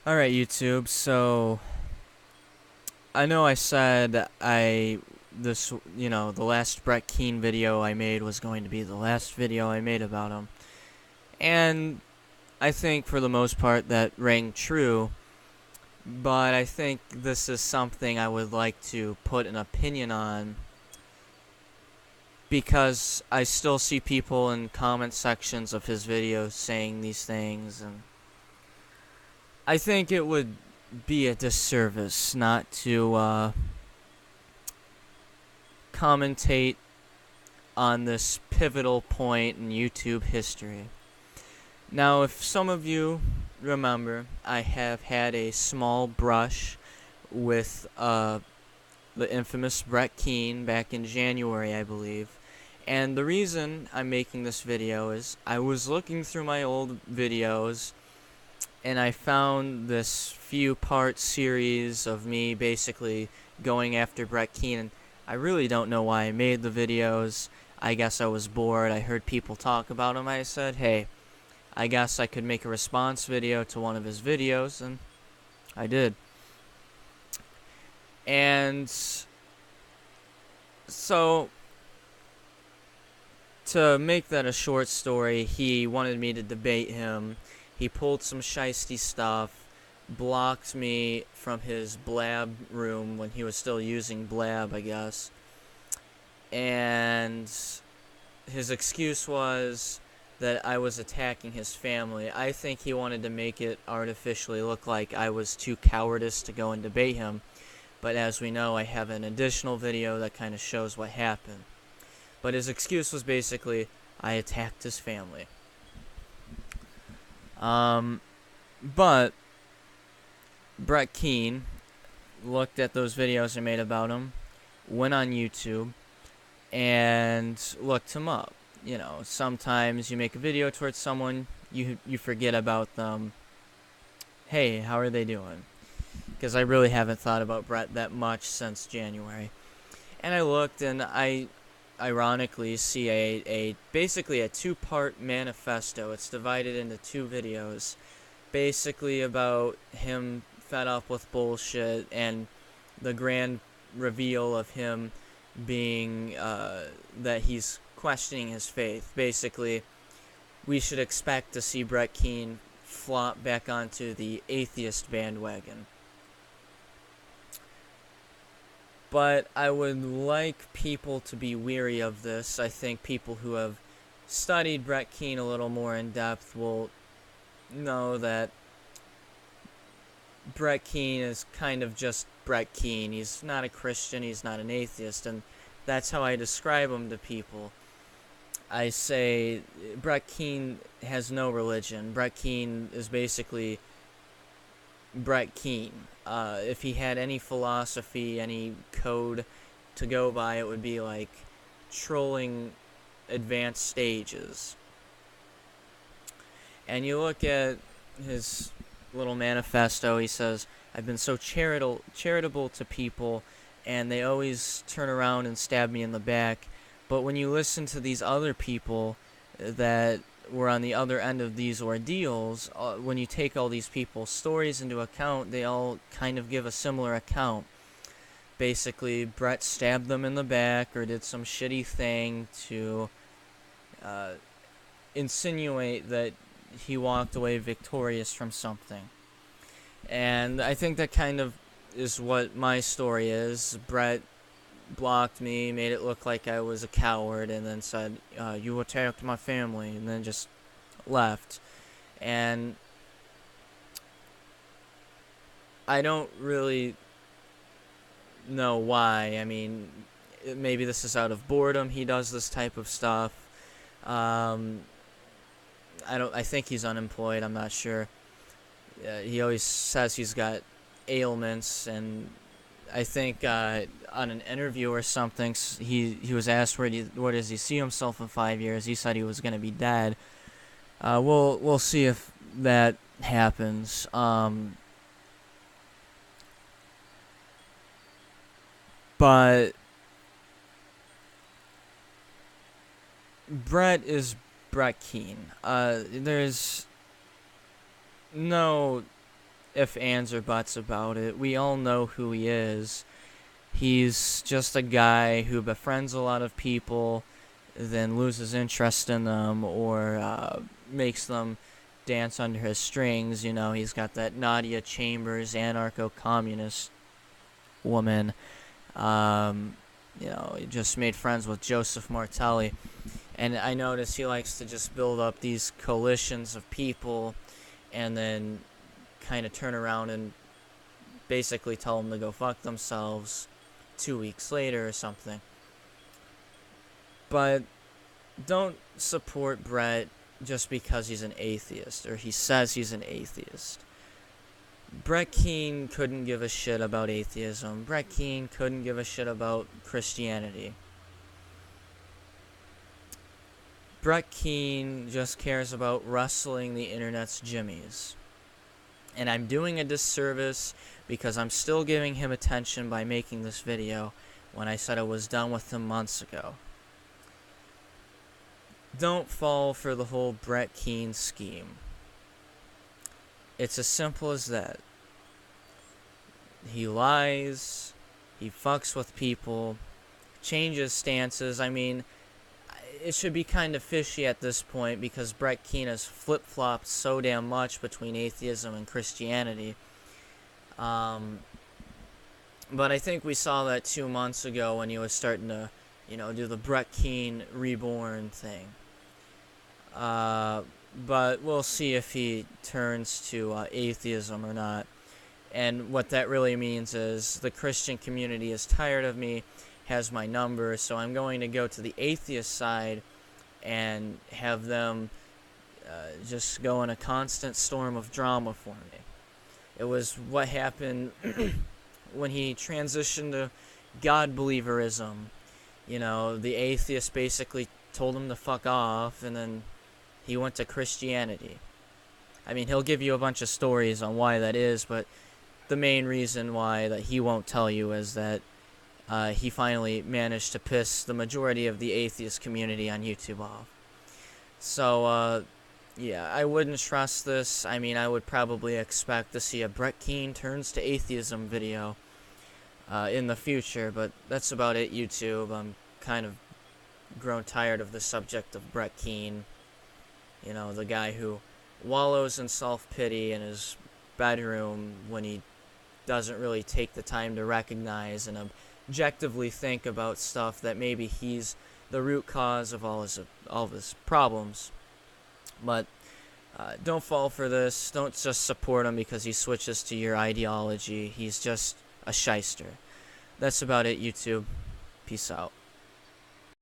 Alright, YouTube, so I know I said the last Brett Keane video I made was going to be the last video I made about him. And I think for the most part that rang true, but I think this is something I would like to put an opinion on because I still see people in comment sections of his videos saying these things, and I think it would be a disservice not to commentate on this pivotal point in YouTube history. Now, if some of you remember, I have had a small brush with the infamous Brett Keane back in January, I believe. And the reason I'm making this video is I was looking through my old videos and I found this few-part series of me basically going after Brett Keane. And I really don't know why I made the videos. I guess I was bored. I heard people talk about him. I said, hey, I guess I could make a response video to one of his videos, and I did. And so, to make that a short story, he wanted me to debate him. He pulled some shiesty stuff, blocked me from his Blab room when he was still using Blab, I guess. And his excuse was that I was attacking his family. I think he wanted to make it artificially look like I was too cowardice to go and debate him. But as we know, I have an additional video that kind of shows what happened. But his excuse was basically, I attacked his family. But Brett Keane looked at those videos I made about him, went on YouTube, and looked him up. You know, sometimes you make a video towards someone, you forget about them. Hey, how are they doing? Because I really haven't thought about Brett that much since January. And I looked, and I ironically see basically a two-part manifesto. It's divided into two videos, basically about him fed up with bullshit and the grand reveal of him being that he's questioning his faith. Basically, we should expect to see Brett Keane flop back onto the atheist bandwagon. But I would like people to be weary of this. I think people who have studied Brett Keane a little more in depth will know that Brett Keane is kind of just Brett Keane. He's not a Christian, he's not an atheist, and that's how I describe him to people. I say Brett Keane has no religion. Brett Keane is basically Brett Keane. If he had any philosophy, any code to go by, it would be like trolling advanced stages. And you look at his little manifesto, he says, I've been so charitable to people, and they always turn around and stab me in the back. But when you listen to these other people that were on the other end of these ordeals, when you take all these people's stories into account, they all kind of give a similar account. Basically, Brett stabbed them in the back or did some shitty thing to insinuate that he walked away victorious from something. And I think that kind of is what my story is. Brett blocked me, made it look like I was a coward, and then said, you attacked my family, and then just left. And I don't really know why. I mean, maybe this is out of boredom he does this type of stuff. I think he's unemployed, I'm not sure. He always says he's got ailments, and I think on an interview or something, he was asked where does he see himself in 5 years. He said he was going to be dead. We'll see if that happens. But Brett is Brett Keane. There's no ifs, ands, or buts about it. We all know who he is. He's just a guy who befriends a lot of people, then loses interest in them, or makes them dance under his strings. You know, he's got that Nadia Chambers anarcho-communist woman. You know, he just made friends with Joseph Martelli. And I notice he likes to just build up these coalitions of people and then kind of turn around and basically tell them to go fuck themselves 2 weeks later or something. But don't support Brett just because he's an atheist, or he says he's an atheist. Brett Keane couldn't give a shit about atheism. Brett Keane couldn't give a shit about Christianity. Brett Keane just cares about wrestling the internet's jimmies. And I'm doing a disservice because I'm still giving him attention by making this video when I said I was done with him months ago. Don't fall for the whole Brett Keane scheme. It's as simple as that. He lies, he fucks with people, changes stances. I mean, it should be kind of fishy at this point because Brett Keane has flip-flopped so damn much between atheism and Christianity. But I think we saw that 2 months ago when he was starting to, you know, do the Brett Keane reborn thing. But we'll see if he turns to atheism or not. And what that really means is the Christian community is tired of me, has my number, so I'm going to go to the atheist side and have them just go in a constant storm of drama for me. It was what happened when he transitioned to God-believerism. You know, the atheist basically told him to fuck off, and then he went to Christianity. I mean, he'll give you a bunch of stories on why that is, but the main reason why that he won't tell you is that he finally managed to piss the majority of the atheist community on YouTube off. So, yeah, I wouldn't trust this. I mean, I would probably expect to see a Brett Keane turns to atheism video in the future, but that's about it, YouTube. I'm kind of grown tired of the subject of Brett Keane. You know, the guy who wallows in self-pity in his bedroom when he doesn't really take the time to recognize and objectively think about stuff that maybe he's the root cause of all of his problems. But don't fall for this. Don't just support him because he switches to your ideology. He's just a shyster. That's about it, YouTube. Peace out.